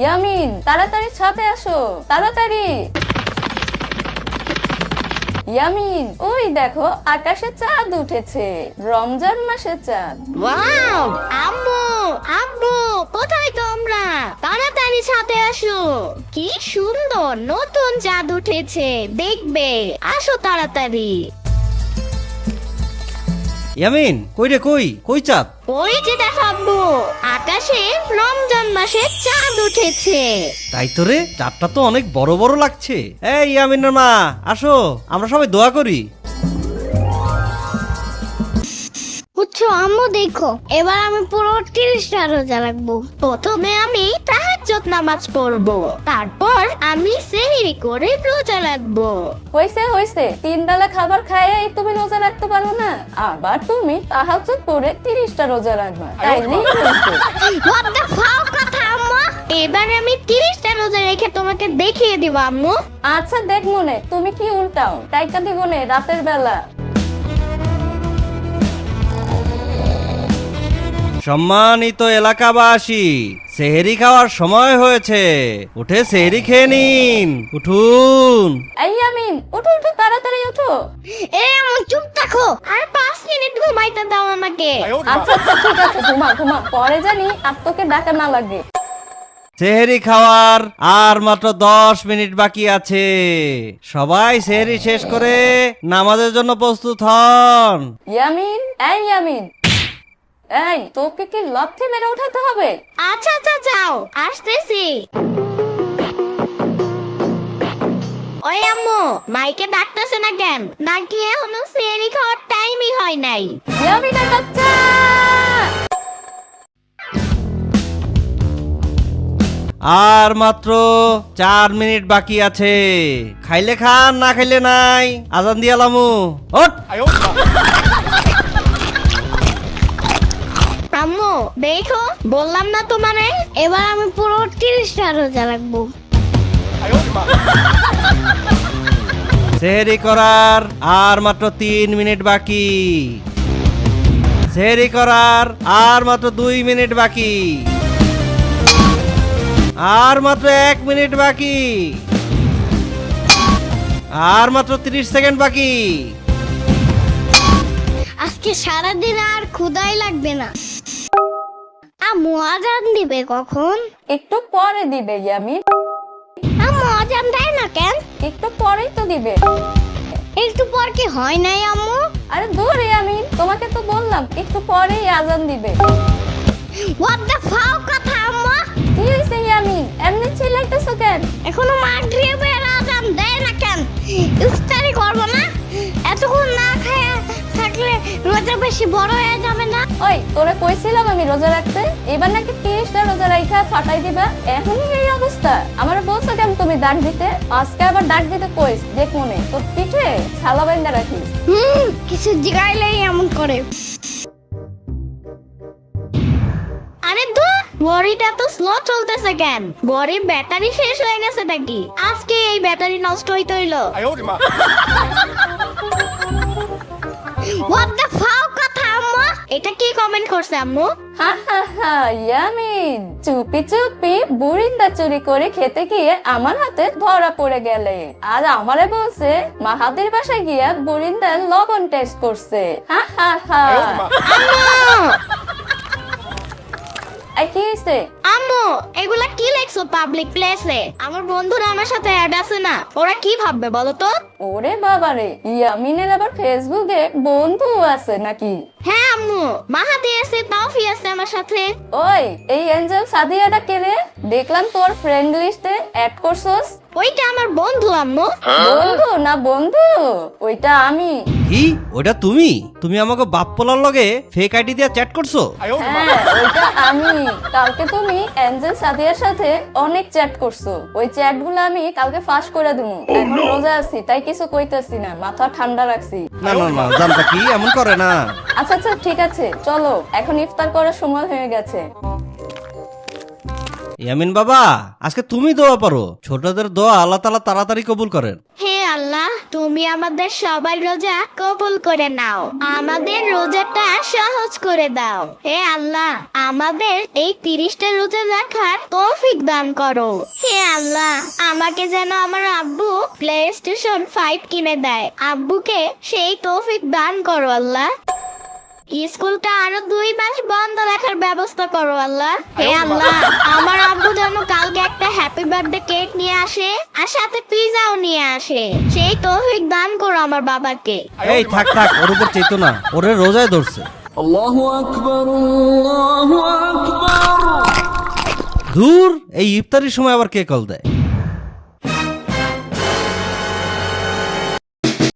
ইয়ামিন, তাড়াতাড়ি ছাদে আসো, তাড়াতাড়ি। ইয়ামিন, ওই দেখো আকাশে চাঁদ উঠেছে, রমজান মাসের চাঁদ। ওয়াও, আম্মু আব্বু কোথায় তোমরা? তাড়াতাড়ি ছাদে আসো, কি সুন্দর নতুন চাঁদ উঠেছে, দেখবে, আসো তাড়াতাড়ি। ইয়ামিন, কই রে, কই কই চাঁদ? ওই যে দেখো আব্বু, আকাশে রমজান মাসে চাঁদ উঠেছে। তাই তো রে, চাঁদটা তো অনেক বড় বড় লাগছে। এই ইয়ামিনের মা, আসো, আমরা সবাই দোয়া করি। বুঝছো আম্মু, দেখো এবার আমি পুরো 30টা রোজা রাখবো। প্রথমে আমি তাহাজ্জুদ নামাজ পড়বো, তারপর আমি সেহরি করে রোজা রাখবো। হইছে হইছে, 3 বেলা খাবার খাইয়ে তুমি রোজা রাখতে পারো না, আবার তুমি তাহাজ্জুদ পড়ে 30টা রোজা রাখবা, তাইলেই হইছে। What the fuck কথা আম্মু? এবার আমি 30টা রোজা রেখে তোমাকে দেখিয়ে দিব আম্মু। আচ্ছা দেখ মনে, তুমি কি উল্টাও, টাইকা দিব নে রাতের বেলা। সম্মানিত এলাকাবাসী, সেহরি খাওয়ার সময় হয়েছে, উঠে সেহরি খেয়ে নিন, উঠুন। এই ইয়ামিন, উঠো উঠো, তাড়াতাড়ি উঠো। এ আম্মু চুপ থাকো, আর 5 মিনিট ঘুমাইতে দাও আমাকে। আচ্ছা আচ্ছা ঠিক আছে, ঘুমা ঘুমা, পরে জানি আর তোকে ডাকা না লাগে। সেহরি খাওয়ার আর মাত্র 10 মিনিট বাকি আছে, সবাই সেহরি শেষ করে নামাজের জন্য প্রস্তুত হন। ইয়ামিন, এই ইয়ামিন, এই তোকে কি লাথি মেরে উঠাতে হবে? আচ্ছা আচ্ছা যাও, আসতেছি। ওই আম্মু, মাইকে ডাকতেছে না কেন? নাকি এখনো সেহরি খাওয়ার টাইমই হয় নাই? ইয়ামিনের বাচ্চা, আর মাত্র 4 মিনিট বাকি আছে, খাইলে খান, না খাইলে নাই, আজান দিয়ালামু, ওঠ। আম্মু দেখো, বললাম না তোমারে, এবার আমি পুরো 30টা রোজা রাখবো। সেহরি করার আর মাত্র 3 মিনিট বাকি, সেহরি করার আর মাত্র 2 মিনিট বাকি, আর মাত্র 1 মিনিট বাকি, আর মাত্র 30 সেকেন্ড বাকি। আজকে সারাদিন আর ক্ষুধাই লাগবে না। আম্মু আজান দিবে কখন? একটু পরে দিবে ইয়ামিন, আম্মু আজান দেয় না কেন? একটু পরেই তো দিবে। একটু পর কি হয় নাই আম্মু? আরে দূর ইয়ামিন, তোমাকে তো বললাম একটু পরেই আজান দিবে। What the fuck কথা আম্মু? কি হইছে ইয়ামিন, এমনি চিল্লাইতেছো কেন? এখনো মাগরিবের আজান দেয় না কেন? ইফতারি করবো না? এতক্ষণ না খায় থাকলে রোজা বেশি বড় হয়ে যাবে না? ওই তোরে কইছিলাম আমি রোজা রাখতে, এবার নাকি 30টা রোজা রাইখা ফাটাই দিবা, এখনই এই অবস্থা। আমার বলছো কেন তুমি ডাক দিতে, আজকে আবার ডাক দিতে কইস, দেখ মনে তোর পিঠে ছালা বাইন্দা রাখিস। কিছু জিগাইলেই এমন করে। আরে ধুর, ঘড়িটা তো স্লো চলতেছে কেন? ঘড়ির ব্যাটারি শেষ হয়ে গেছে নাকি? আজকে এই ব্যাটারি নষ্ট হইতে হইলো। What the fuck কথা আম্মু? এটা কি কমেন্ট করছে আম্মু? হা হা হা, ইয়ামিন, চুপি চুপি বুরিন্দা চুরি করে খেতে গিয়ে আমার হাতে ধরা পড়ে গেলে, আর আমারে বলছে মাহাদির বাসায় গিয়া বুরিন্দার লবণ টেস্ট করছে। হা হা হা। এই কি হইছে? আম্মু এগুলা কি লেখছো পাবলিক প্লেসে? আমার বন্ধুরা আমার সাথে অ্যাড আছে না, ওরা কি ভাববে বলো তো? ওরে বাবারে, ইয়ামিনের আবার ফেসবুকে বন্ধু আছে নাকি? হ্যাঁ আম্মু, মাহাদি আছে, তাওফি আছে আমার সাথে। ওই এই এঞ্জেল সাদিয়াটা কে রে? দেখলাম তোর ফ্রেন্ড লিস্টে অ্যাড করছস। ওইটা আমার বন্ধু আম্মু। বন্ধু না বন্ধু, ওইটা আমি। কি, ওটা তুমি? তুমি আমাকে বাপ পোলার লগে ফেক আইডি দিয়ে চ্যাট করছো? হ্যাঁ ওইটা আমি। কালকে তুমি এঞ্জেল সাদিয়ার সাথে অনেক চ্যাট করছো, ওই চ্যাট গুলো আমি কালকে ফাঁস করে দেবো। এখন রোজা আছি তাই কিছু কইতেছি না, মাথা ঠান্ডা রাখছি। না না না, জানতা কি এমন করে না। আচ্ছা আচ্ছা ঠিক আছে, চলো এখন ইফতার করার সময় হয়ে গেছে। ইয়ামিন বাবা, আজকে তুমি দোয়া পারো, ছোটদের দোয়া আল্লাহ তাআলা তাড়াতাড়ি কবুল করেন। হে আল্লাহ, তুমি আমাদের সবার রোজা কবুল করে নাও, আমাদের রোজাটা সহজ করে দাও। হে আল্লাহ, আমাদের এই 30টা রোজা রাখার তৌফিক দান করো। হে আল্লাহ, আমাকে যেন আমার আব্বু প্লেস্টেশন 5 কিনে দেয়। আব্বুকে সেই তৌফিক দান করো আল্লাহ। স্কুলটা আরো 2 মাস বন্ধ রাখার ব্যবস্থা করো আল্লাহ। হে আল্লাহ, আমার আব্বু যেন কালকে একটা হ্যাপি বার্থডে কেক নিয়ে আসে আর সাথে পিজাও নিয়ে আসে। সেই তৌফিক দান করো আমার বাবাকে। এই থাক থাক, ওর উপর চেতো না, ওরে রোজায় ধরছে। الله أكبر الله أكبر দূর, এই ইফতারির সময় আবার কে কল দেয়?